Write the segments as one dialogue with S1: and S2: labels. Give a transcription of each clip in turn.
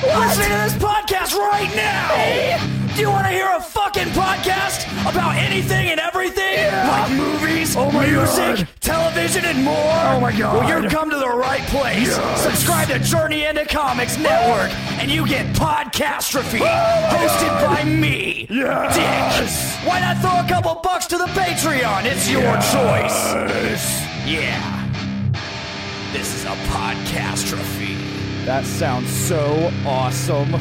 S1: Listening to this podcast right now! Do you want to hear a fucking podcast about anything and everything? Yeah. Like movies, music, television, and more?
S2: Oh my god.
S1: Well, you've come to the right place.
S2: Yes.
S1: Subscribe to Journey into Comics Network, and you get Podcastrophe, hosted by me,
S2: Yes.
S1: Dick. Why not throw a couple bucks to the Patreon? It's your choice. Yeah. This is a Podcastrophe.
S2: That sounds so awesome.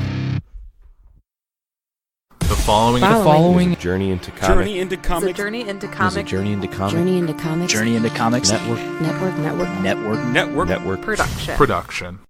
S3: The following
S4: is a Journey into Comics.
S5: Journey into
S6: It's a
S5: Comics.
S6: journey into
S4: Is a
S6: comics.
S4: Journey into Comics.
S6: Journey into comics.
S5: Journey into Comics.
S6: Network. Production.
S3: production.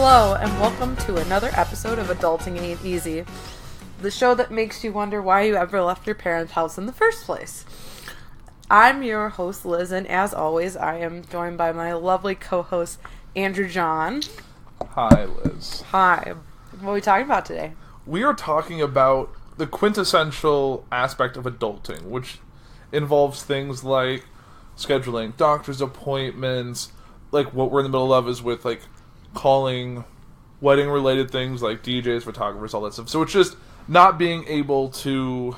S6: Hello, and welcome to another episode of Adulting Ain't Easy, the show that makes you wonder why you ever left your parents' house in the first place. I'm your host, Liz, and as always, I am joined by my lovely co-host, Andrew John.
S3: Hi, Liz.
S6: Hi. What are we talking about today?
S3: We are talking about the quintessential aspect of adulting, which involves things like scheduling doctor's appointments, like what we're in the middle of is with like calling wedding-related things like DJs, photographers, all that stuff. So it's just not being able to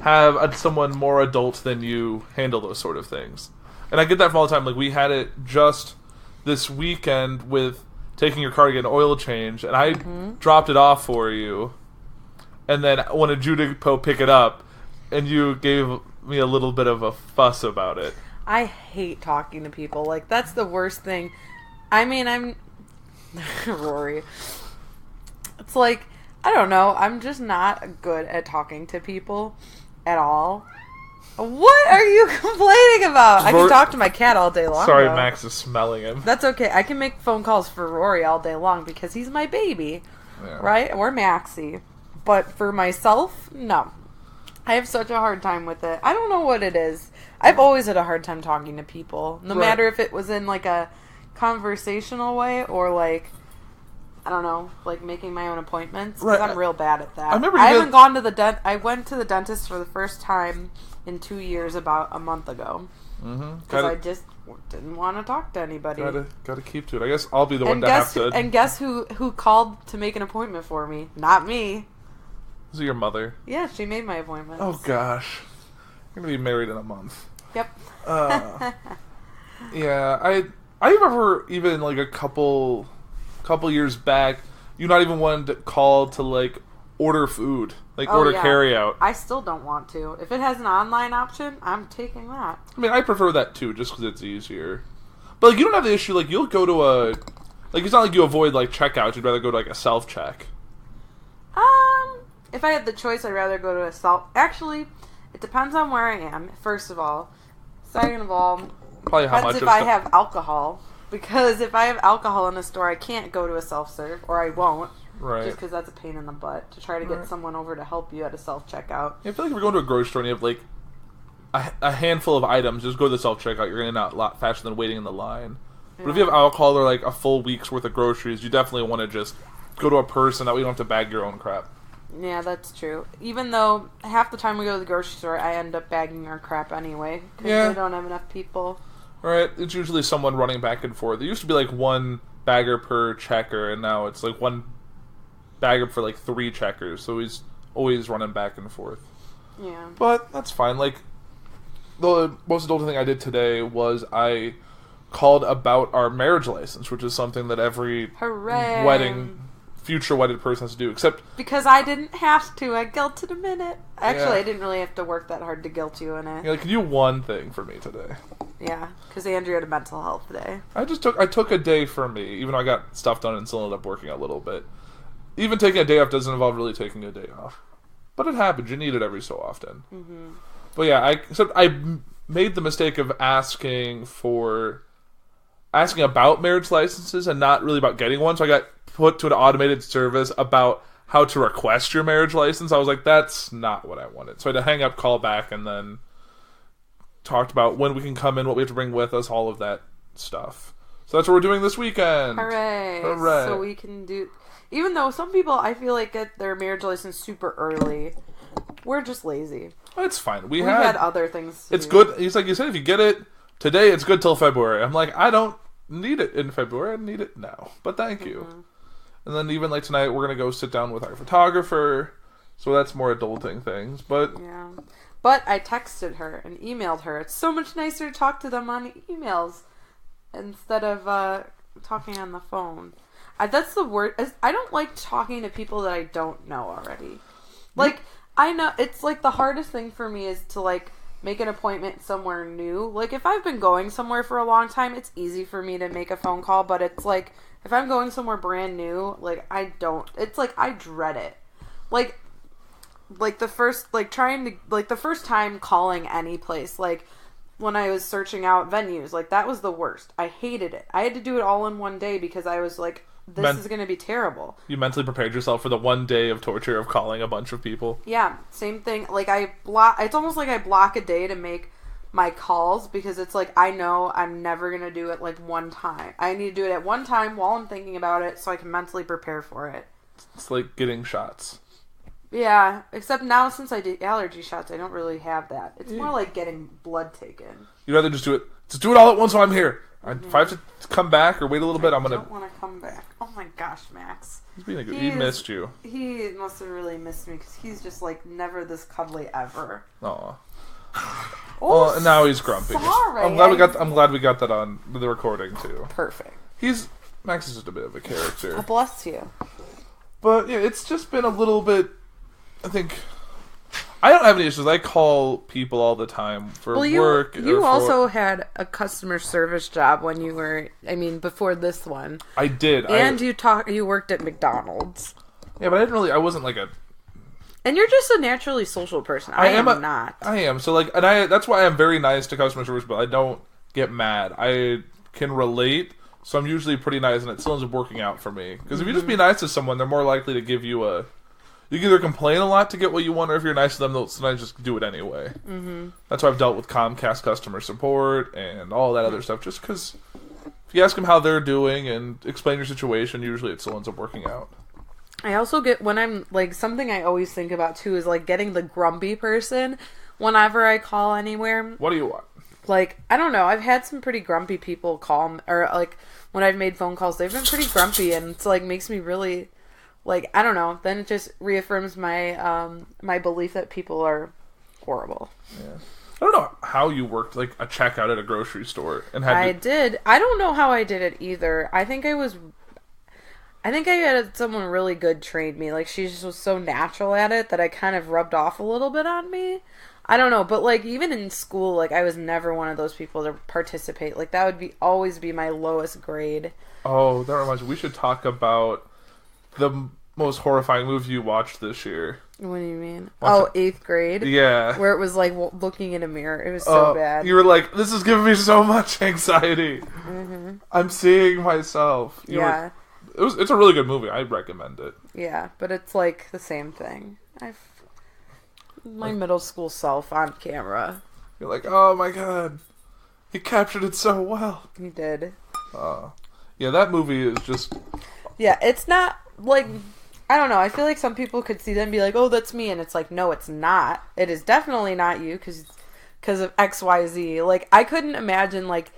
S3: have someone more adult than you handle those sort of things. And I get that from all the time. Like, we had it just this weekend with taking your car to get an oil change, and I dropped it off for you, and then wanted you to pick it up, and you gave me a little bit of a fuss about it.
S6: I hate talking to people. Like, that's the worst thing. I mean, I'm... Rory. It's like, I don't know, I'm just not good at talking to people at all. What are you complaining about? I can talk to my cat all day long.
S3: Sorry,
S6: though.
S3: Max is smelling him.
S6: That's okay. I can make phone calls for Rory all day long because he's my baby.
S3: Yeah.
S6: Right? Or Maxie. But for myself, no. I have such a hard time with it. I don't know what it is. I've always had a hard time talking to people. No matter if it was in like a conversational way or like, I don't know, like making my own appointments. Because I'm real bad at that. I haven't gone to the I went to the dentist for the first time in 2 years about a month ago. Because I just didn't want to talk to anybody.
S3: Gotta keep to it. I guess I'll be the one to have to...
S6: And guess who called to make an appointment for me? Not me.
S3: Is it your mother?
S6: Yeah, she made my appointment.
S3: Oh, gosh. You're going to be married in a month.
S6: Yep.
S3: Yeah, I remember even like a couple years back, you not even wanted to call to like order food, like order carry out.
S6: I still don't want to. If it has an online option, I'm taking that.
S3: I mean, I prefer that too, just because it's easier. But like, you don't have the issue. Like, you'll go to a like. It's not like you avoid like checkouts. You'd rather go to like a self check.
S6: If I had the choice, I'd rather go to a self. Actually, it depends on where I am. First of all, second of all,
S3: Probably how much
S6: depends if I have alcohol. Because if I have alcohol in a store, I can't go to a self-serve, or I won't.
S3: Right.
S6: Just because that's a pain in the butt to try to get someone over to help you at a self-checkout.
S3: Yeah, I feel like if you're going to a grocery store and you have like a handful of items, just go to the self-checkout. You're in and out a lot faster than waiting in the line. But if you have alcohol or like a full week's worth of groceries, you definitely want to just go to a person. That way you don't have to bag your own crap.
S6: Yeah, that's true. Even though half the time we go to the grocery store, I end up bagging our crap anyway. Because we don't have enough people.
S3: Right, it's usually someone running back and forth. It used to be like one bagger per checker, and now it's like one bagger for like 3 checkers. So he's always running back and forth.
S6: Yeah.
S3: But that's fine. Like, the most adult thing I did today was I called about our marriage license, which is something that every future wedded person has to do, except...
S6: Because I didn't have to. I guilted him in it. Actually, I didn't really have to work that hard to guilt you in it.
S3: Yeah, like, can you do one thing for me today?
S6: Yeah, because Andrew had a mental health day.
S3: I took a day for me, even though I got stuff done and still ended up working a little bit. Even taking a day off doesn't involve really taking a day off. But it happens. You need it every so often. Mm-hmm. But yeah, I made the mistake of asking about marriage licenses and not really about getting one, so I got put to an automated service about how to request your marriage license. I was like, that's not what I wanted. So I had to hang up, call back, and then talked about when we can come in, what we have to bring with us, all of that stuff. So that's what we're doing this weekend.
S6: Hooray.
S3: Hooray.
S6: So we can do... Even though some people, I feel like, get their marriage license super early, we're just lazy.
S3: It's fine. We've
S6: had other things to
S3: It's
S6: do.
S3: good. He's like, you said, if you get it today, it's good till February. I'm like, I don't need it in February. I need it now. But thank you. And then even like tonight, we're going to go sit down with our photographer. So that's more adulting things. But
S6: Yeah. But I texted her and emailed her. It's so much nicer to talk to them on emails instead of talking on the phone. That's the word. I don't like talking to people that I don't know already. Like, I know, it's like the hardest thing for me is to like make an appointment somewhere new. Like, if I've been going somewhere for a long time, it's easy for me to make a phone call, but it's like, if I'm going somewhere brand new, like, it's like, I dread it. Like the first, the first time calling any place, like, when I was searching out venues, like, that was the worst. I hated it. I had to do it all in one day because I was like, this is going to be terrible.
S3: You mentally prepared yourself for the one day of torture of calling a bunch of people.
S6: Yeah, same thing. Like, it's almost like I block a day to make my calls because it's like, I know I'm never going to do it like one time. I need to do it at one time while I'm thinking about it so I can mentally prepare for it.
S3: It's like getting shots.
S6: Yeah, except now since I did allergy shots, I don't really have that. It's more like getting blood taken.
S3: You'd rather just do it. Just do it all at once while I'm here. If I have to come back or wait a little bit, I'm gonna.
S6: I don't want to come back. Oh my gosh, Max.
S3: He's being he missed you.
S6: He must have really missed me because he's just like never this cuddly ever.
S3: Aw.
S6: Oh,
S3: well, now he's grumpy.
S6: Sorry,
S3: I'm glad we got that on the recording too.
S6: Perfect.
S3: Max is just a bit of a character.
S6: Oh, bless you.
S3: But yeah, it's just been a little bit. I think I don't have any issues. I call people all the time for work.
S6: You also had a customer service job when you were, before this one.
S3: I did.
S6: And you worked at McDonald's.
S3: Yeah, but I wasn't like a...
S6: And you're just a naturally social person. I am not.
S3: I am. So like, that's why I'm very nice to customer service, but I don't get mad. I can relate, so I'm usually pretty nice, and it still ends up working out for me. Because if you just be nice to someone, they're more likely to give you a... You can either complain a lot to get what you want, or if you're nice to them, they'll sometimes just do it anyway. Mm-hmm. That's why I've dealt with Comcast customer support and all that other stuff, just because if you ask them how they're doing and explain your situation, usually it still ends up working out.
S6: I also get, when I'm, like, something I always think about, too, is, like, getting the grumpy person whenever I call anywhere.
S3: What do you want?
S6: Like, I don't know, I've had some pretty grumpy people call, or, like, when I've made phone calls, they've been pretty grumpy, and it's, like, makes me really... Like, I don't know. Then it just reaffirms my my belief that people are horrible. Yeah.
S3: I don't know how you worked, like, a checkout at a grocery store.
S6: I did. I don't know how I did it either. I think I had someone really good train me. Like, she just was so natural at it that I kind of rubbed off a little bit on me. I don't know. But, like, even in school, like, I was never one of those people to participate. Like, that would always be my lowest grade.
S3: Oh, that reminds me. We should talk about... the most horrifying movie you watched this year.
S6: What do you mean? Eighth grade?
S3: Yeah.
S6: Where it was like looking in a mirror. It was so bad.
S3: You were like, this is giving me so much anxiety. Mm-hmm. I'm seeing myself. It's a really good movie. I recommend it.
S6: Yeah, but it's like the same thing. My middle school self on camera.
S3: You're like, oh my god. He captured it so well.
S6: He did.
S3: Yeah, that movie is just...
S6: Yeah, it's not... Like, I don't know. I feel like some people could see them and be like, oh, that's me. And it's like, no, it's not. It is definitely not you because of XYZ. Like, I couldn't imagine, like,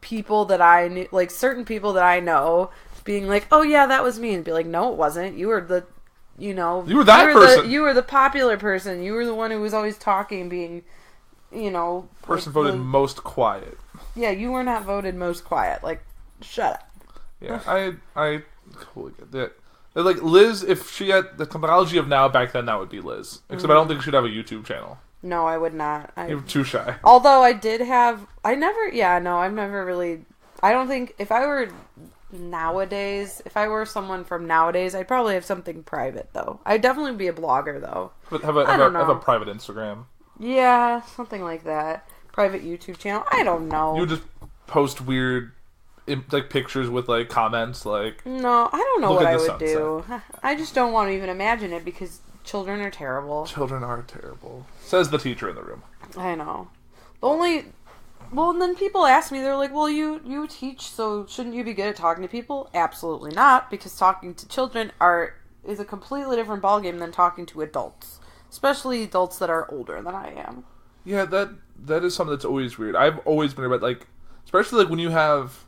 S6: people that I knew, like, certain people that I know being like, oh, yeah, that was me. And be like, no, it wasn't. You were the, you were that person. You were the popular person. You were the one who was always talking, being,
S3: person voted most quiet.
S6: Yeah, you were not voted most quiet. Like, shut up.
S3: Yeah, I totally get that. Like, Liz, if she had the technology of now, back then, that would be Liz. Except I don't think she'd have a YouTube channel.
S6: No, I would not.
S3: You're too shy.
S6: Although I did have... I've never really... I don't think... If I were nowadays... If I were someone from nowadays, I'd probably have something private, though. I'd definitely be a blogger, though.
S3: But have a private Instagram.
S6: Yeah, something like that. Private YouTube channel. I don't know.
S3: You would just post weird... like pictures with like comments like
S6: no, I don't know what I would do. I just don't want to even imagine it because children are terrible.
S3: Children are terrible, says the teacher in the room.
S6: I know. Well, and then people ask me, they're like, well, you teach, so shouldn't you be good at talking to people? Absolutely not, because talking to children is a completely different ballgame than talking to adults. Especially adults that are older than I am.
S3: Yeah, that is something that's always weird. I've always been about, like, especially, like, when you have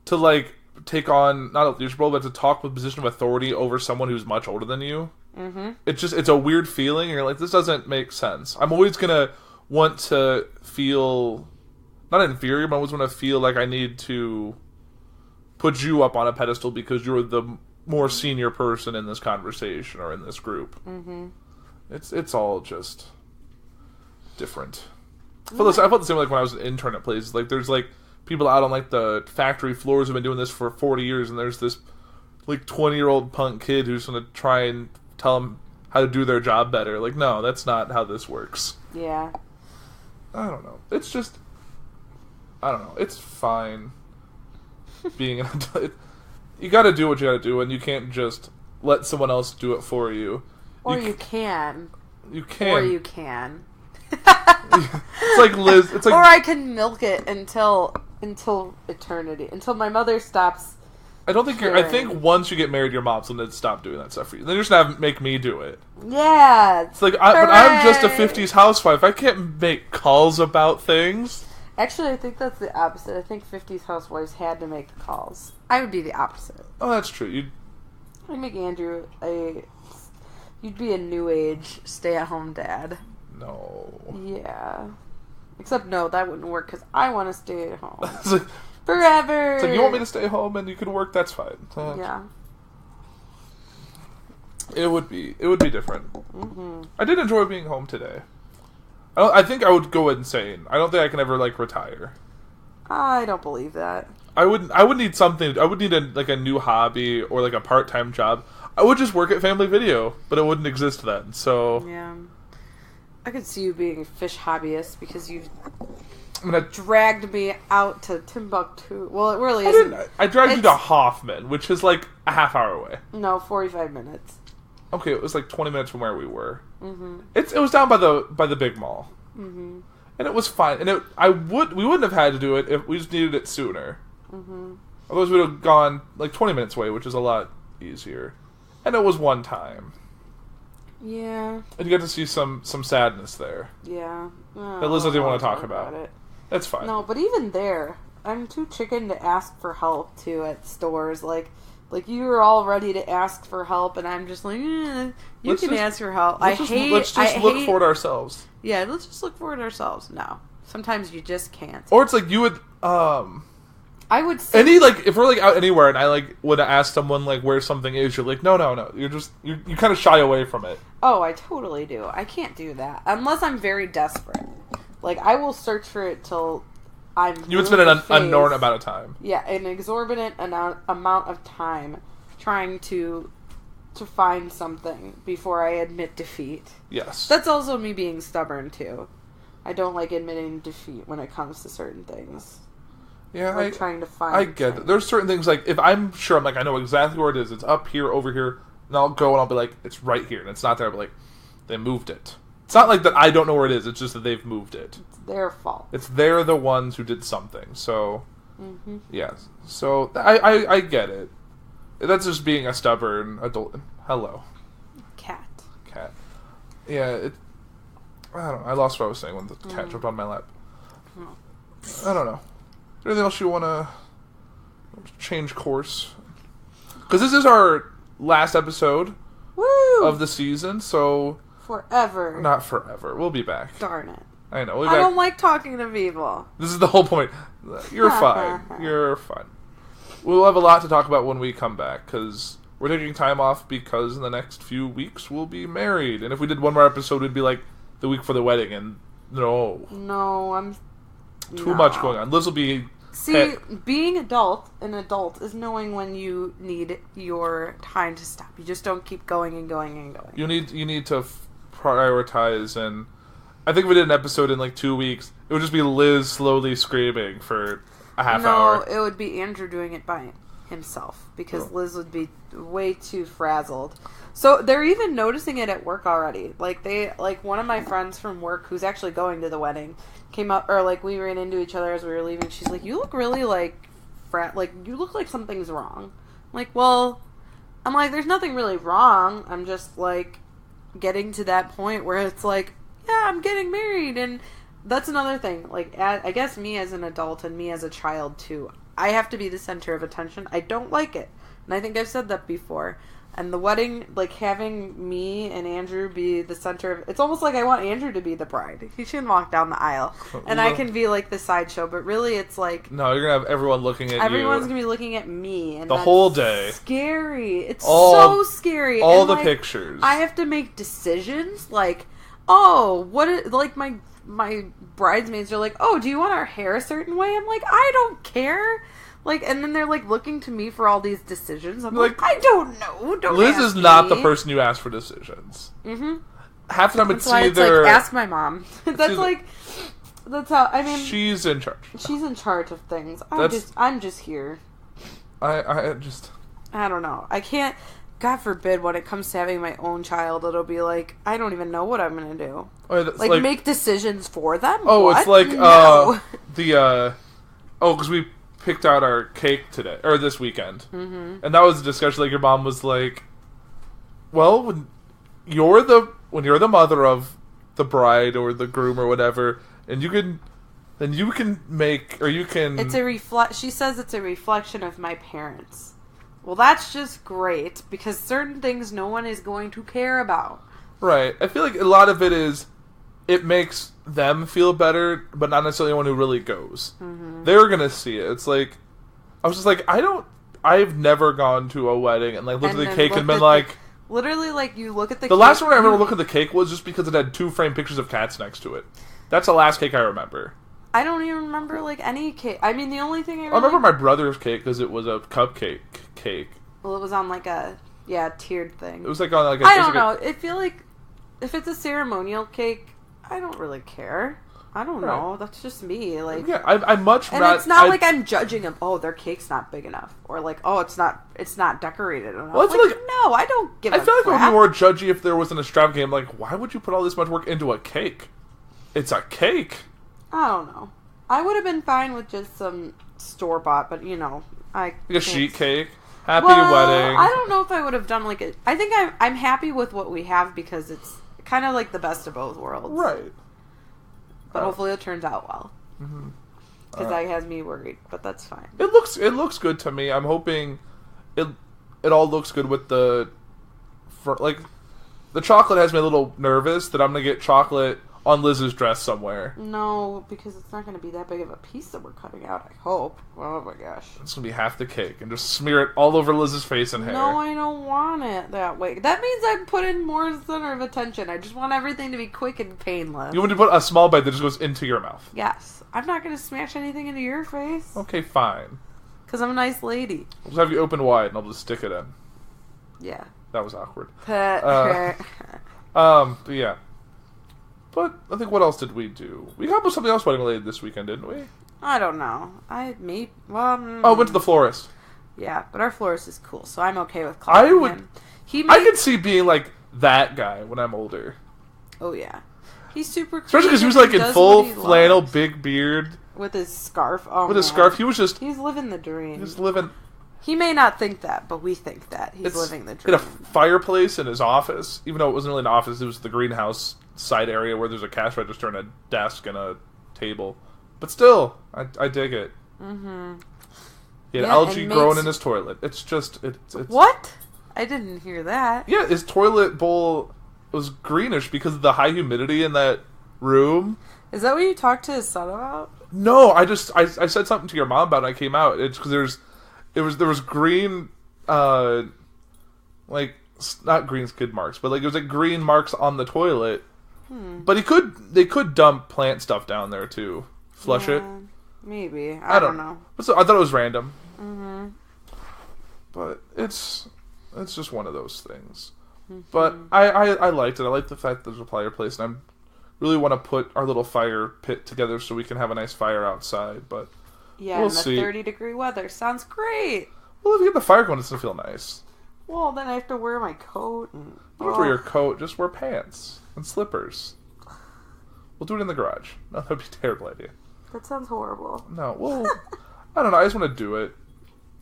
S3: to, like, take on, not a leadership role, but to talk with a position of authority over someone who's much older than you. Mm-hmm. It's a weird feeling, and you're like, this doesn't make sense. I'm always gonna want to feel... not inferior, but I always want to feel like I need to put you up on a pedestal because you're the more senior person in this conversation or in this group. Mm-hmm. It's all just different. I felt the same like when I was an intern at places. Like, there's, like, people out on, like, the factory floors who have been doing this for 40 years, and there's this, like, 20-year-old punk kid who's going to try and tell them how to do their job better. Like, no, that's not how this works.
S6: Yeah.
S3: I don't know. It's just... I don't know. It's fine being an adult. You gotta do what you gotta do, and you can't just let someone else do it for you.
S6: Or you can.
S3: You can.
S6: Or you can.
S3: It's like Liz. It's like,
S6: or I can milk it until eternity. Until my mother stops.
S3: I don't think I think once you get married, your mom's gonna stop doing that stuff for you. Then you're just gonna make me do it.
S6: Yeah.
S3: It's like, but I'm just a 50s housewife. I can't make calls about things.
S6: Actually, I think that's the opposite. I think 50s housewives had to make the calls. I would be the opposite.
S3: Oh, that's true.
S6: I'd make Andrew you'd be a new age stay-at-home dad.
S3: No.
S6: Yeah. Except no, that wouldn't work because I want to stay at home.
S3: It's like,
S6: forever.
S3: It's like, you want me to stay home and you can work, that's fine.
S6: Yeah.
S3: It would be different. Mm-hmm. I did enjoy being home today. I think I would go insane. I don't think I can ever, like, retire.
S6: I don't believe that.
S3: I would need something. I would need a new hobby or, like, a part-time job. I would just work at Family Video, but it wouldn't exist then. So
S6: yeah, I could see you being a fish hobbyist because you dragged me out to Timbuktu. Well, it really isn't.
S3: I dragged you to Hoffman, which is like a half hour away.
S6: No, 45 minutes.
S3: Okay, it was like 20 minutes from where we were. Mm-hmm. It was down by the big mall. Mm-hmm. And it was fine. And we wouldn't have had to do it if we just needed it sooner. Mm-hmm. Otherwise, we would have gone like 20 minutes away, which is a lot easier. And it was one time.
S6: Yeah.
S3: And you got to see some sadness there.
S6: Yeah.
S3: That Liz didn't want to talk about it. That's fine.
S6: No, but even there, I'm too chicken to ask for help too at stores. Like you were all ready to ask for help, and I'm just like, you can ask for help.
S3: Let's just look for it ourselves.
S6: Yeah, let's just look for it ourselves. No, sometimes you just can't.
S3: Or it's like you would.
S6: I would say
S3: if we're like out anywhere and I like would ask someone like where something is, you're like no, you kind of shy away from it.
S6: Oh, I totally do. I can't do that unless I'm very desperate. Like I will search for it till you would spend an unknown amount of time. Yeah, an exorbitant amount of time trying to find something before I admit defeat.
S3: Yes,
S6: that's also me being stubborn too. I don't like admitting defeat when it comes to certain things.
S3: Yeah,
S6: like trying to find.
S3: I get it. There's certain things like if I'm sure, I'm like I know exactly where it is. It's up here, over here, and I'll go and I'll be like, it's right here, and it's not there. But like, they moved it. It's not like that I don't know where it is. It's just that they've moved it.
S6: It's their fault.
S3: They're the ones who did something. So, yes. So I get it. That's just being a stubborn adult. Hello,
S6: cat.
S3: Yeah. I don't know. I lost what I was saying when the cat jumped on my lap. I don't know. Anything else you want to change course? Because this is our last episode of the season, so...
S6: Forever.
S3: Not forever. We'll be back.
S6: Darn it.
S3: I know.
S6: I don't like talking to people.
S3: This is the whole point. You're fine. You're fine. We'll have a lot to talk about when we come back, because we're taking time off because in the next few weeks we'll be married. And if we did one more episode, it'd be like the week for the wedding, and no.
S6: No,
S3: Too much going on. Liz will be...
S6: See, being an adult is knowing when you need your time to stop. You just don't keep going and going and going.
S3: You need to prioritize, and I think if we did an episode in like 2 weeks, it would just be Liz slowly screaming for a half hour.
S6: No, it would be Andrew doing it by himself because Liz would be way too frazzled. So they're even noticing it at work already. Like one of my friends from work who's actually going to the wedding came up, or like we ran into each other as we were leaving. She's like, "You look really like you look like something's wrong." I'm like, well, there's nothing really wrong. I'm just like getting to that point where it's like, yeah, I'm getting married, and that's another thing. Like, I guess me as an adult and me as a child too, I have to be the center of attention. I don't like it, and I think I've said that before. And the wedding, like, having me and Andrew be the center of... It's almost like I want Andrew to be the bride. He shouldn't walk down the aisle. And I can be, like, the sideshow. But really, it's like...
S3: No, you're going to have everyone looking at you.
S6: Everyone's going to be looking at me. And
S3: the whole day.
S6: Scary. It's so scary.
S3: All
S6: and,
S3: the
S6: like,
S3: pictures.
S6: I have to make decisions. Like, oh, like, my bridesmaids are like, oh, do you want our hair a certain way? I'm like, I don't care. Like, and then they're, like, looking to me for all these decisions. I'm like, I don't know. Don't
S3: Liz
S6: ask
S3: is not
S6: me.
S3: the person you ask for decisions.
S6: Mm-hmm.
S3: Half the time
S6: That's why it's like, ask my mom. That's how, I mean...
S3: She's in charge.
S6: She's in charge of things. I'm just here.
S3: I
S6: don't know. I can't... God forbid, when it comes to having my own child, it'll be like, I don't even know what I'm going to do. Like, make decisions for them?
S3: Oh,
S6: what?
S3: It's like,
S6: no.
S3: because we picked out our cake today, or this weekend. Mm-hmm. And that was a discussion, like, your mom was like, well, when you're the mother of the bride or the groom or whatever, and you can make, or you can...
S6: She says it's a reflection of my parents. Well, that's just great, because certain things no one is going to care about.
S3: Right. I feel like a lot of it is, it makes them feel better, but not necessarily anyone who really goes. Mm-hmm. They're gonna see it. It's like, I was just like, I've never gone to a wedding and like looked at the cake and been like...
S6: Literally, like, you look at the cake...
S3: The last one I remember looking at the cake was just because it had 2 framed pictures of cats next to it. That's the last cake I remember.
S6: I don't even remember, like, any cake. I mean, the only thing I
S3: remember my brother's cake because it was a cupcake cake.
S6: Well, it was on, like, a, tiered thing.
S3: It was, like, on, like,
S6: I don't know. I feel like if it's a ceremonial cake, I don't really care. I don't know. That's just me. Like,
S3: yeah, I much rather...
S6: And it's not like I'm judging them. Oh, their cake's not big enough. Or, like, oh, it's not decorated enough. Well, like, no, I don't give a crap.
S3: I feel like it would be more judgy if there was an extravagant. I'm like, why would you put all this much work into a cake? It's a cake.
S6: I don't know. I would have been fine with just some store-bought, but, like
S3: a sheet cake. Happy wedding.
S6: I don't know if I would have done, like, I think I'm happy with what we have because it's kind of like the best of both worlds.
S3: Right.
S6: But hopefully it turns out well. Because that has me worried, but that's fine.
S3: It looks good to me. I'm hoping it all looks good with the chocolate has me a little nervous that I'm going to get chocolate on Liz's dress somewhere.
S6: No, because it's not going to be that big of a piece that we're cutting out, I hope. Oh my gosh.
S3: It's going to be half the cake and just smear it all over Liz's face and hair.
S6: No, I don't want it that way. That means I'm putting more center of attention. I just want everything to be quick and painless.
S3: You want to put a small bite that just goes into your mouth.
S6: Yes. I'm not going to smash anything into your face.
S3: Okay, fine.
S6: Because I'm a nice lady.
S3: I'll just have you open wide and I'll just stick it in.
S6: Yeah.
S3: That was awkward.
S6: Yeah.
S3: But I think what else did we do? We got something else wedding related this weekend, didn't we?
S6: I don't know. I
S3: went to the florist.
S6: Yeah, but our florist is cool, so I'm okay with calling him.
S3: I could see being like that guy when I'm older.
S6: Oh yeah, he's super.
S3: Especially because he was like in full flannel, big beard
S6: with his scarf. Oh,
S3: with his scarf, he's
S6: living the dream.
S3: He's living.
S6: He may not think that, but we think that he's living the dream.
S3: He had a fireplace in his office, even though it wasn't really an office. It was the greenhouse side area where there's a cash register and a desk and a table. But still, I dig it. Mm-hmm. He had algae growing in his toilet. It's just... It's
S6: what? I didn't hear that.
S3: Yeah, his toilet bowl was greenish because of the high humidity in that room.
S6: Is that what you talked to his son about?
S3: No, I said something to your mom about it and I came out. It's because there was green, like, not green skid marks, but like it was like green marks on the toilet. But they could dump plant stuff down there too. Flush it.
S6: Maybe. I don't know.
S3: So I thought it was random. Mm-hmm. But it's just one of those things. Mm-hmm. But I liked it. I like the fact that there's a fireplace, and I really want to put our little fire pit together so we can have a nice fire outside. But
S6: yeah, we'll see. 30-degree weather sounds great.
S3: Well, if you get the fire going, it's gonna feel nice.
S6: Well, then I have to wear my coat and...
S3: Don't wear your coat, just wear pants and slippers. We'll do it in the garage. No, that'd be a terrible idea.
S6: That sounds horrible.
S3: No, well, I don't know. I just want to do it.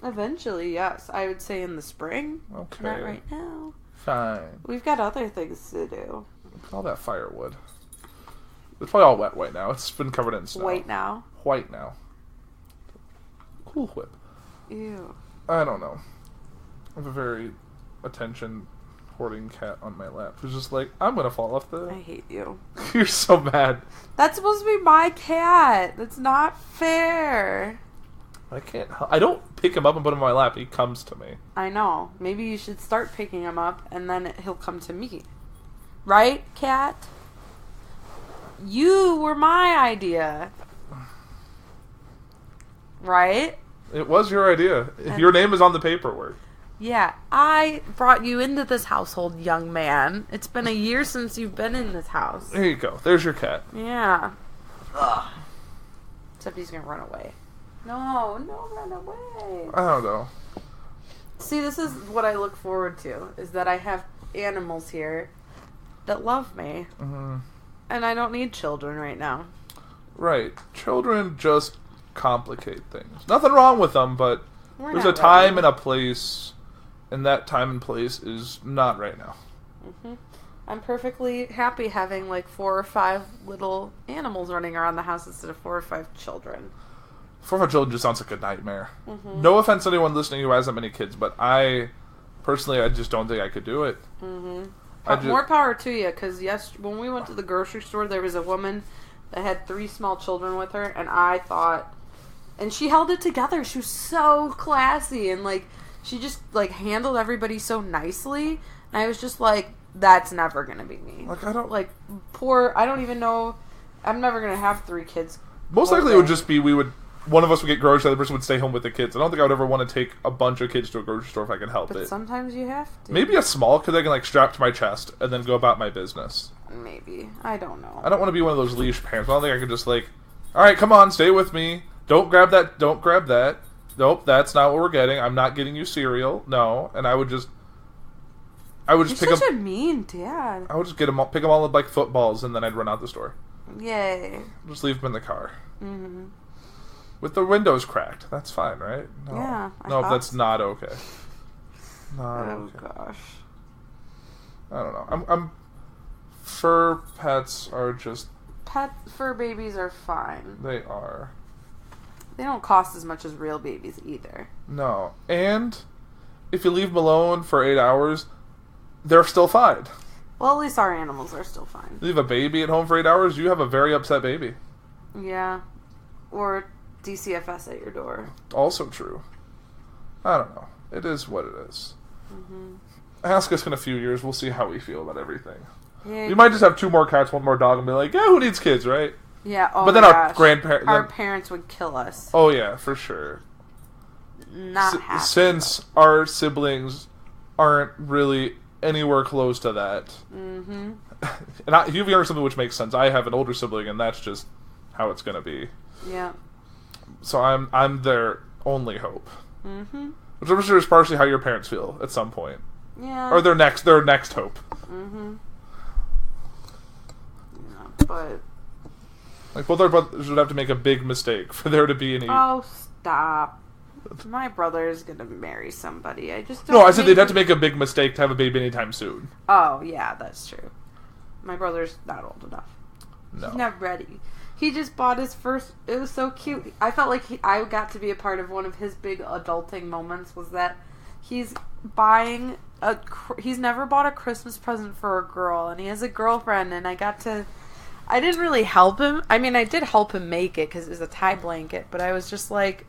S6: Eventually, yes. I would say in the spring.
S3: Okay.
S6: Not right now.
S3: Fine.
S6: We've got other things to do.
S3: All that firewood. It's probably all wet right now. It's been covered in snow.
S6: White now?
S3: White now. Cool Whip.
S6: Ew.
S3: I don't know. I have a very attention-hoarding cat on my lap who's just like, I'm going to fall off the...
S6: I hate you.
S3: You're so mad.
S6: That's supposed to be my cat. That's not fair.
S3: I can't... I don't pick him up and put him on my lap. He comes to me.
S6: I know. Maybe you should start picking him up and then he'll come to me. Right, cat? You were my idea. Right?
S3: It was your idea. Your name is on the paperwork.
S6: Yeah, I brought you into this household, young man. It's been a year since you've been in this house.
S3: There you go. There's your cat.
S6: Yeah. Ugh. Except he's gonna run away. No, run away.
S3: I don't know.
S6: See, this is what I look forward to, is that I have animals here that love me.
S3: Mm-hmm.
S6: And I don't need children right now.
S3: Right. Children just complicate things. Nothing wrong with them, but there's a
S6: not
S3: time
S6: ready.
S3: and a place, and that time and place is not right now.
S6: Mm-hmm. I'm perfectly happy having like 4 or 5 little animals running around the house instead of 4 or 5 children.
S3: 4 or 5 children just sounds like a nightmare.
S6: Mm-hmm.
S3: No offense to anyone listening who has that many kids, but I just don't think I could do it.
S6: Mm-hmm. More power to you, because when we went to the grocery store, there was a woman that had 3 small children with her, and I thought... And she held it together. She was so classy, and, like, she just, like, handled everybody so nicely. And I was just like, that's never gonna be me.
S3: Like, I don't...
S6: Like, I don't even know... I'm never gonna have 3 kids.
S3: Most likely it would just be one of us would get groceries, the other person would stay home with the kids. I don't think I would ever want to take a bunch of kids to a grocery store if I could help
S6: But
S3: it.
S6: sometimes you have to.
S3: Maybe a small kid I can, like, strap to my chest and then go about my business.
S6: Maybe. I don't know.
S3: I don't want to be one of those leash parents. I don't think I could just, like, alright, come on, stay with me. Don't grab that. Don't grab that. Nope, that's not what we're getting. I'm not getting you cereal. No. And I would just
S6: You're
S3: pick them.
S6: such a mean dad.
S3: I would just pick them all up like footballs, and then I'd run out the store.
S6: Yay.
S3: Just leave them in the car.
S6: Mm-hmm.
S3: With the windows cracked. That's fine, right? No.
S6: Yeah.
S3: No, that's not okay. Not
S6: Oh,
S3: okay.
S6: gosh.
S3: I don't know. Fur pets are just...
S6: Fur babies are fine.
S3: They are.
S6: They don't cost as much as real babies either.
S3: No. And if you leave them alone for 8 hours, they're still fine.
S6: Well, at least our animals are still fine.
S3: Leave a baby at home for 8 hours, you have a very upset baby.
S6: Yeah. Or DCFS at your door.
S3: Also true. I don't know. It is what it is.
S6: Mm-hmm.
S3: Ask us in a few years, we'll see how we feel about everything.
S6: Yeah.
S3: We might just have 2 more cats, 1 more dog, and be like, yeah, who needs kids, right?
S6: Yeah, oh
S3: but then
S6: my
S3: our
S6: gosh.
S3: grandparents...
S6: Our parents would kill us.
S3: Oh, yeah, for sure.
S6: Not happy.
S3: Since our siblings aren't really anywhere close to that.
S6: Mm-hmm.
S3: And you've younger something which makes sense. I have an older sibling, and that's just how it's going to be.
S6: Yeah.
S3: So I'm their only hope.
S6: Mm-hmm.
S3: Which I'm sure is partially how your parents feel at some point.
S6: Yeah.
S3: Or their next hope.
S6: Mm-hmm. Yeah, but...
S3: Like, both our brothers would have to make a big mistake for there to be any...
S6: Oh, stop. My brother's gonna marry somebody. I just don't...
S3: No, I said they'd have to make a big mistake to have a baby anytime soon.
S6: Oh, yeah, that's true. My brother's not old enough.
S3: No.
S6: He's not ready. He just bought his first... It was so cute. I felt like I got to be a part of one of his big adulting moments, was that he's buying he's never bought a Christmas present for a girl, and he has a girlfriend, and I didn't really help him. I mean, I did help him make it, because it was a tie blanket, but I was just like...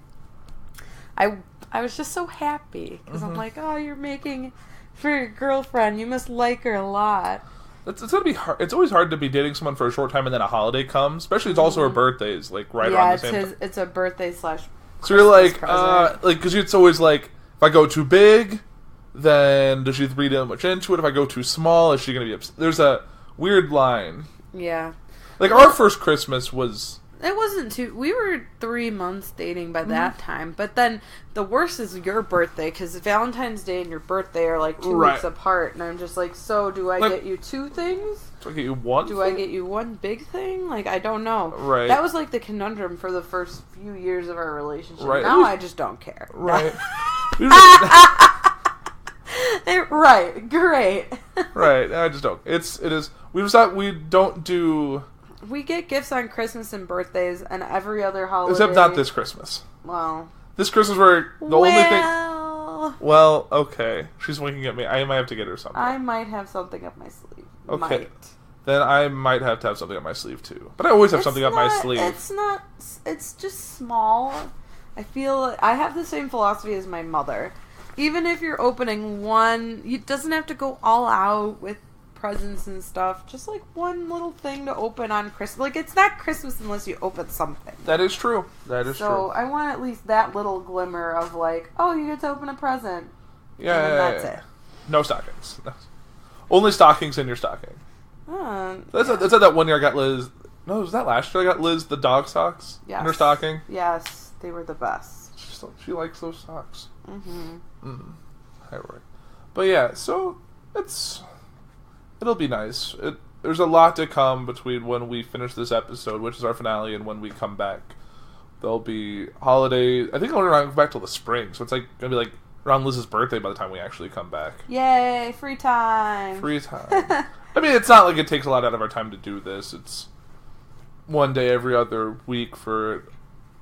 S6: I was just so happy, because I'm like, oh, you're making for your girlfriend. You must like her a lot.
S3: It's gonna be hard. It's always hard to be dating someone for a short time and then a holiday comes. Especially it's also her birthday's, like, right around the same time.
S6: It's a birthday /
S3: So you're like,
S6: present.
S3: because it's always like, if I go too big, then does she read too much into it? If I go too small, is she gonna be upset? There's a weird line.
S6: Yeah.
S3: Like, our first Christmas was
S6: It wasn't too... We were 3 months dating by that time. But then the worst is your birthday, because Valentine's Day and your birthday are like 2 weeks apart. And I'm just like, so do I get you 2 things?
S3: Do I get you one
S6: Do I get you one big thing? Like, I don't know.
S3: Right.
S6: That was like the conundrum for the first few years of our relationship.
S3: Right.
S6: Now I just don't care.
S3: Right.
S6: Right. Great.
S3: Right. I just don't. It is... We decided we don't do...
S6: We get gifts on Christmas and birthdays and every other holiday.
S3: Except not this Christmas.
S6: Well.
S3: This Christmas where the only thing... Well, okay. She's winking at me. I might have to get her something.
S6: I might have something up my sleeve.
S3: Okay.
S6: Might.
S3: Then I might have to have something up my sleeve too. But I always have something up my sleeve.
S6: It's not... It's just small. I feel... I have the same philosophy as my mother. Even if you're opening one... It doesn't have to go all out with presents and stuff. Just like one little thing to open on Christmas. Like, it's not Christmas unless you open something.
S3: That is true. That is true.
S6: So I want at least that little glimmer of like, oh, you get to open a present.
S3: Yeah,
S6: and then that's it.
S3: No stockings. No. Only stockings in your stocking. That's like that one year I got Liz. No, was that last year I got Liz the dog socks in her stocking?
S6: Yes, they were the best.
S3: She likes those socks.
S6: Mm-hmm.
S3: Right. But yeah, so it'll be nice. There's a lot to come between when we finish this episode, which is our finale, and when we come back. There'll be holiday. I think I'll not go back till the spring, so it's like gonna be like around Liz's birthday by the time we actually come back.
S6: Yay, free time.
S3: Free time. I mean, it's not like it takes a lot out of our time to do this. It's one day every other week for...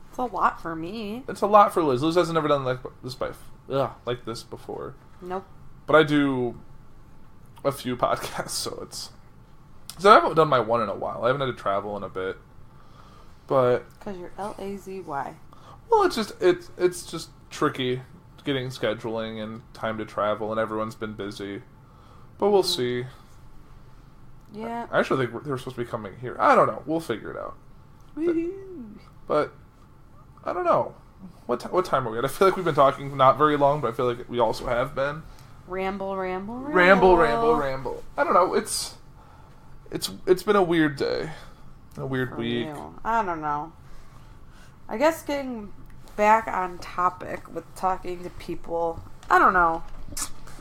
S6: It's a lot for me.
S3: It's a lot for Liz. Liz hasn't never done like this before.
S6: Nope.
S3: But I do a few podcasts, so I haven't done my one in a while. I haven't had to travel in a bit. But...
S6: Because you're L-A-Z-Y.
S3: Well, it's just tricky getting scheduling and time to travel, and everyone's been busy. But we'll see.
S6: Yeah.
S3: I actually think they're supposed to be coming here. I don't know. We'll figure it out. But I don't know. What time are we at? I feel like we've been talking not very long, but I feel like we also have been.
S6: Ramble.
S3: I don't know. It's been a weird day. A weird week.
S6: I don't know. I guess getting back on topic with talking to people. I don't know.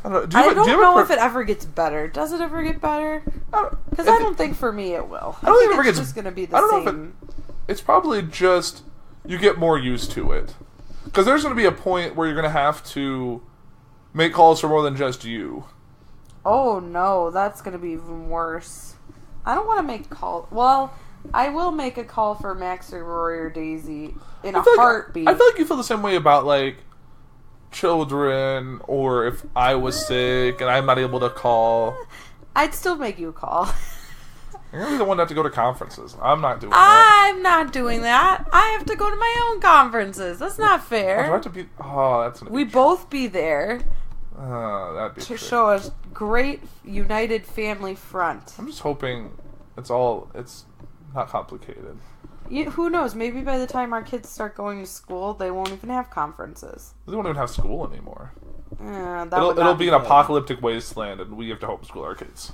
S6: I don't know if it ever gets better. Does it ever get better? Because I don't think for me it will. I think it's just going to be the same.
S3: It's probably just you get more used to it. Because there's going to be a point where you're going to have to make calls for more than just you.
S6: Oh no, that's going to be even worse. I don't want to make calls. Well, I will make a call for Max or Rory or Daisy in a heartbeat.
S3: I feel like you feel the same way about like children, or if I was sick and I'm not able to call.
S6: I'd still make you a call.
S3: You're going to be the one that have to go to conferences. I'm not doing that.
S6: I'm not doing that. I have to go to my own conferences. That's not fair.
S3: Do I have to be... Oh, that's...
S6: We both be there.
S3: That'd be
S6: to show a great united family front.
S3: I'm just hoping it's not complicated.
S6: Who knows? Maybe by the time our kids start going to school, they won't even have conferences.
S3: They won't even have school anymore.
S6: It'll
S3: be an apocalyptic wasteland, and we have to homeschool our kids.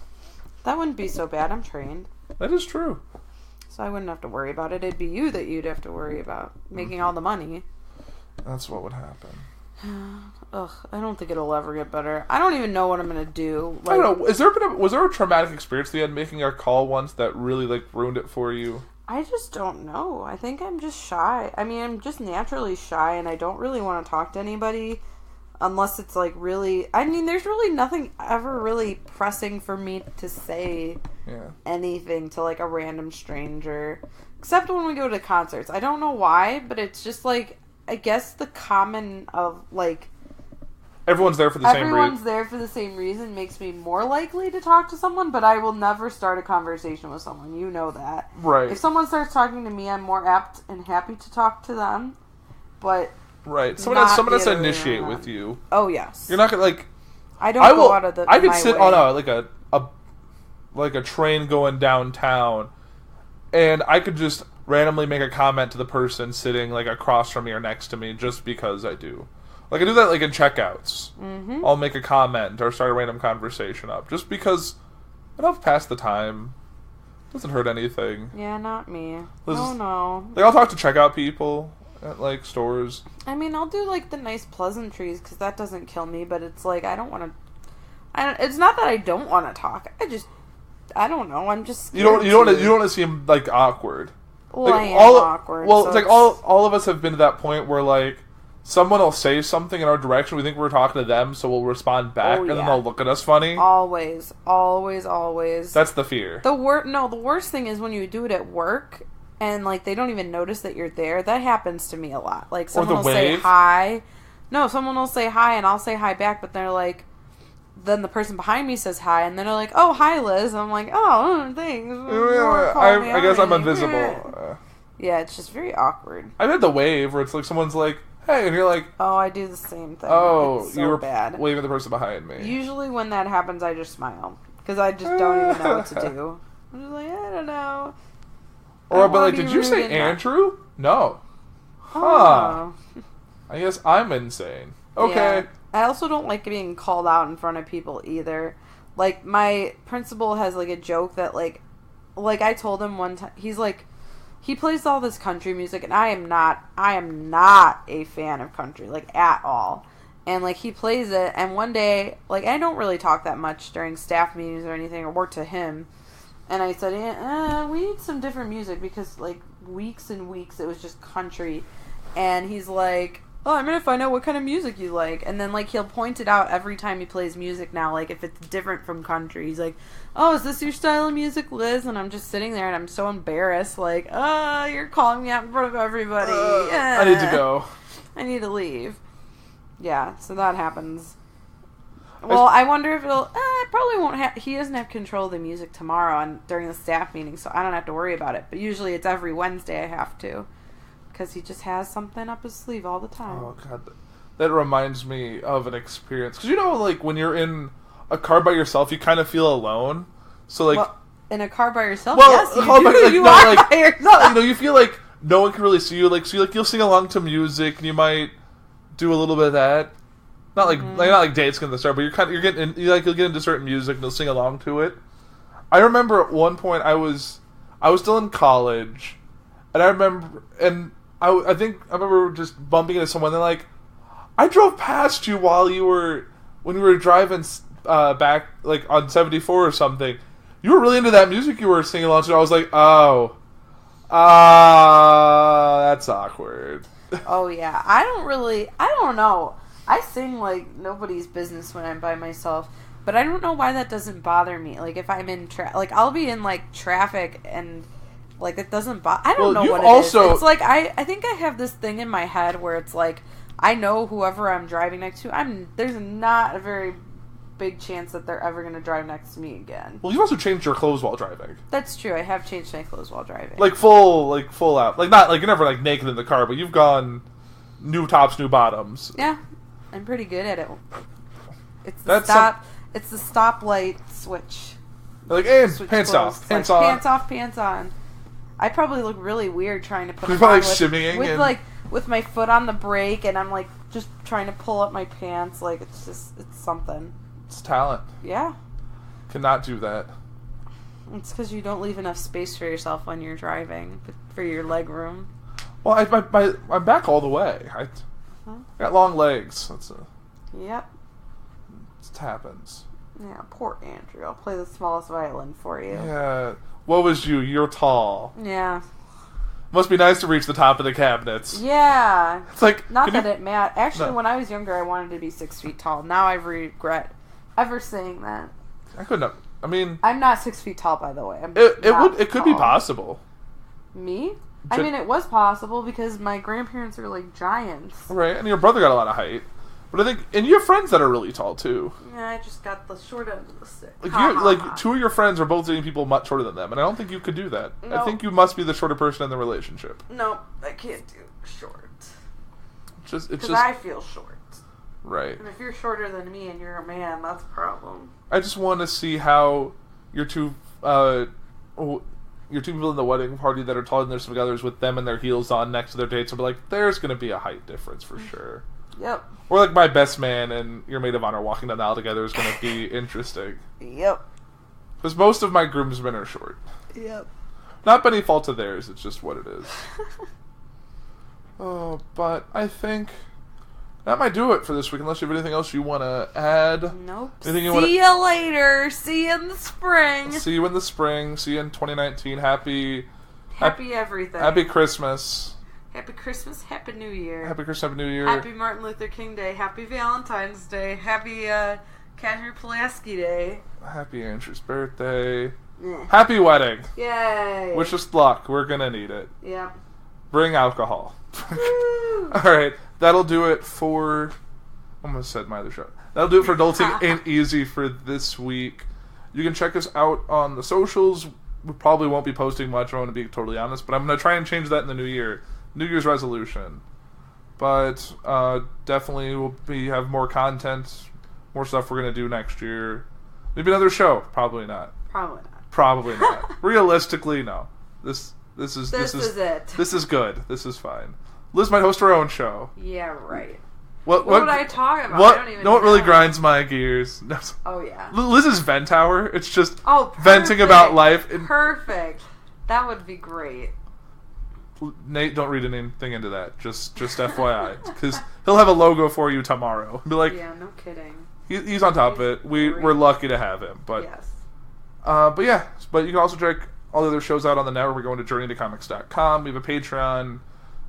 S6: That wouldn't be so bad. I'm trained.
S3: That is true.
S6: So I wouldn't have to worry about it. It'd be you that you'd have to worry about making all the money.
S3: That's what would happen.
S6: Ugh, I don't think it'll ever get better. I don't even know what I'm gonna do.
S3: I don't know. Was there a traumatic experience you had making a call once that really ruined it for you?
S6: I just don't know. I think I'm just shy. I mean, I'm just naturally shy, and I don't really want to talk to anybody unless it's really... I mean, there's really nothing ever really pressing for me to say anything to a random stranger, except when we go to concerts. I don't know why, but it's just I guess the common of
S3: everyone's there for the same reason.
S6: Everyone's there for the same reason makes me more likely to talk to someone, but I will never start a conversation with someone. You know that.
S3: Right.
S6: If someone starts talking to me, I'm more apt and happy to talk to them, but...
S3: Right. Someone has to initiate with you.
S6: Oh, yes.
S3: You're not going to,
S6: I don't go out of the
S3: I could sit on a train going downtown, and I could just randomly make a comment to the person sitting, across from me or next to me just because I do. I do that, in checkouts. Mm-hmm. I'll make a comment or start a random conversation up just because I don't have to pass the time. Doesn't hurt anything.
S6: Yeah, not me.
S3: Liz,
S6: No.
S3: Like, I'll talk to checkout people at, like, stores.
S6: I mean, I'll do, like, the nice pleasantries, because that doesn't kill me, but it's like, I don't want to... It's not that I don't want to talk. I don't know. I'm just scared.
S3: You don't want to seem, like, awkward.
S6: Well,
S3: like,
S6: I am awkward.
S3: Well,
S6: so
S3: it's like all of us have been to that point where, like, someone will say something in our direction, we think we're talking to them, so we'll respond back, and then they'll look at us funny.
S6: Always.
S3: That's the fear.
S6: The worst thing is when you do it at work, and, like, they don't even notice that you're there. That happens to me a lot. Like, someone will say hi. No, someone will say hi, and I'll say hi back, but they're like... Then the person behind me says hi, and then they're like, "Oh, hi, Liz." And I'm like, "Oh, thanks."
S3: I guess I'm invisible.
S6: Yeah, it's just very awkward.
S3: I've had the wave where it's like someone's like, "Hey," and you're like,
S6: "Oh, I do the same thing."
S3: "Oh,
S6: it's so
S3: you were
S6: bad."
S3: waving at the person behind me.
S6: Usually, when that happens, I just smile because I just don't even know what to do. I'm just like, I don't know.
S3: Or I'll be like, "Did you say Andrew?" No. Huh.
S6: Oh.
S3: I guess I'm insane. Okay.
S6: Yeah. I also don't like being called out in front of people either. Like, my principal has, like, a joke that, like I told him one time, he's like, he plays all this country music, and I am not a fan of country, like, at all. And, like, he plays it, and one day, like, I don't really talk that much during staff meetings or anything, or work to him. And I said, we need some different music, because, like, weeks and weeks it was just country. And he's like... Oh, I'm gonna find out what kind of music you like. And then, like, he'll point it out every time he plays music now, like, if it's different from country. He's like, "Oh, is this your style of music, Liz?" And I'm just sitting there, and I'm so embarrassed, like, "Oh, you're calling me out in front of everybody.
S3: I need to go.
S6: I need to leave." Yeah, so that happens. Well, I wonder if it'll... I probably won't have... He doesn't have control of the music tomorrow during the staff meeting, so I don't have to worry about it. But usually it's every Wednesday I have to. Because he just has something up his sleeve all the time.
S3: Oh, God. That reminds me of an experience. Because, you know, like, when you're in a car by yourself, you kind of feel alone. So, like...
S6: Well, in a car by yourself?
S3: Well,
S6: yes, you do.
S3: like,
S6: You
S3: no,
S6: are
S3: like,
S6: by yourself.
S3: No, you know, you feel like no one can really see you. Like, so you'll sing along to music, and you might do a little bit of that. Not like, not like Date's Gonna Start, but you'll get into certain music, and you'll sing along to it. I remember at one point I was still in college, and I remember... I remember just bumping into someone. They're like, "I drove past you when you were driving back, like, on 74 or something. You were really into that music you were singing along to." I was like, "Oh, that's awkward."
S6: Oh, yeah. I don't know. I sing like nobody's business when I'm by myself, but I don't know why that doesn't bother me. Like, if I'm in like, I'll be in, like, traffic and... Like, it doesn't bother... I don't know what it is. It's like, I think I have this thing in my head where it's like, I know whoever I'm driving next to, there's not a very big chance that they're ever going to drive next to me again.
S3: Well, you've also changed your clothes while driving.
S6: That's true. I have changed my clothes while driving.
S3: Like, full out. Like, not, like, you're never, like, naked in the car, but you've gone new tops, new bottoms.
S6: Yeah. I'm pretty good at it. It's the stoplight switch.
S3: Like, and
S6: Switch
S3: pants
S6: clothes.
S3: off. Pants
S6: like,
S3: on.
S6: Pants off, pants on. I probably look really weird trying to put
S3: You're
S6: them on
S3: probably shimmying
S6: with
S3: and...
S6: like with my foot on the brake, and I'm like just trying to pull up my pants. Like, it's something.
S3: It's talent.
S6: Yeah.
S3: Cannot do that.
S6: It's because you don't leave enough space for yourself when you're driving for your leg room.
S3: Well, I'm back all the way. I got long legs.
S6: Yep.
S3: It happens.
S6: Yeah, poor Andrew. I'll play the smallest violin for you.
S3: Yeah. What was you? You're tall.
S6: Yeah.
S3: Must be nice to reach the top of the cabinets.
S6: Yeah.
S3: It's like...
S6: Not that it matters. Actually,
S3: No.
S6: when I was younger, I wanted to be 6 feet tall. Now I regret ever saying that.
S3: I couldn't... I mean...
S6: I'm not 6 feet tall, by the way.
S3: It could be possible.
S6: Me? I mean, it was possible because my grandparents are like giants.
S3: Right, and your brother got a lot of height. But I think... And you have friends that are really tall, too.
S6: Yeah, I just got the short end of the stick.
S3: Like, two of your friends are both dating people much shorter than them, and I don't think you could do that.
S6: No.
S3: I think you must be the shorter person in the relationship.
S6: No, I can't do short.
S3: It's
S6: Because
S3: just...
S6: I feel short.
S3: Right.
S6: And if you're shorter than me and you're a man, that's a problem.
S3: I just want to see how your two people in the wedding party that are taller than their significant others with them and their heels on next to their dates will be like, there's going to be a height difference for sure.
S6: Yep.
S3: Or like my best man and your maid of honor walking down the aisle together is going to be interesting.
S6: Yep.
S3: Because most of my groomsmen are short.
S6: Yep.
S3: Not by any fault of theirs, it's just what it is. Oh, but I think that might do it for this week, unless you have anything else you want to add.
S6: Nope.
S3: Anything you
S6: See you later. See you in the spring.
S3: See you in the spring. See you in 2019. Happy
S6: everything.
S3: Happy Christmas.
S6: Happy Christmas. Happy New Year.
S3: Happy Christmas. Happy New Year.
S6: Happy Martin Luther King Day. Happy Valentine's Day. Happy Kazimierz Pulaski Day.
S3: Happy Andrew's birthday.
S6: Yeah.
S3: Happy wedding.
S6: Yay.
S3: Wish us luck. We're gonna need it.
S6: Yep.
S3: Bring alcohol.
S6: Woo.
S3: Alright, that'll do it for... I almost said my other show. That'll do it for Adulting Ain't Easy for this week. You can check us out on the socials. We probably won't be posting much, I want to be totally honest, but I'm going to try and change that in the new year. New Year's resolution. But definitely we'll have more content, more stuff we're going to do next year. Maybe another show. Probably not.
S6: Probably not.
S3: Probably not. Realistically, no. This is
S6: it.
S3: This is good. This is fine. Liz might host her own show.
S6: Yeah, right.
S3: What
S6: would I talk about?
S3: What,
S6: I don't even
S3: know what really
S6: know.
S3: grinds my gears?
S6: Oh, yeah.
S3: Liz's vent hour. It's just
S6: Perfect.
S3: venting about life.
S6: Perfect. That would be great.
S3: Nate, don't read anything into that. Just FYI, because he'll have a logo for you tomorrow. Be like,
S6: Yeah, no kidding.
S3: he's on top of it. We're lucky to have him. But
S6: Yes.
S3: But you can also check all the other shows out on the network. We're going to journeytocomics.com. We have a Patreon.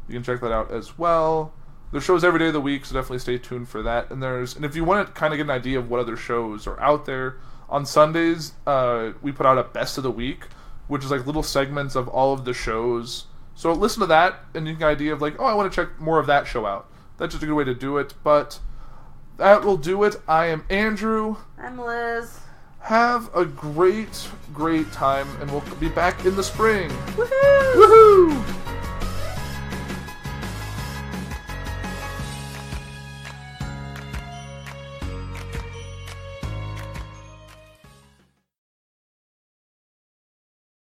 S3: You can check that out as well. There's shows every day of the week, so definitely stay tuned for that. And if you want to kind of get an idea of what other shows are out there, on Sundays we put out a best of the week, which is like little segments of all of the shows. So listen to that, and you get an idea of like, oh, I want to check more of that show out. That's just a good way to do it. But that will do it. I am Andrew.
S6: I'm Liz.
S3: Have a great, great time, and we'll be back in the spring.
S6: Woohoo!
S3: Woohoo!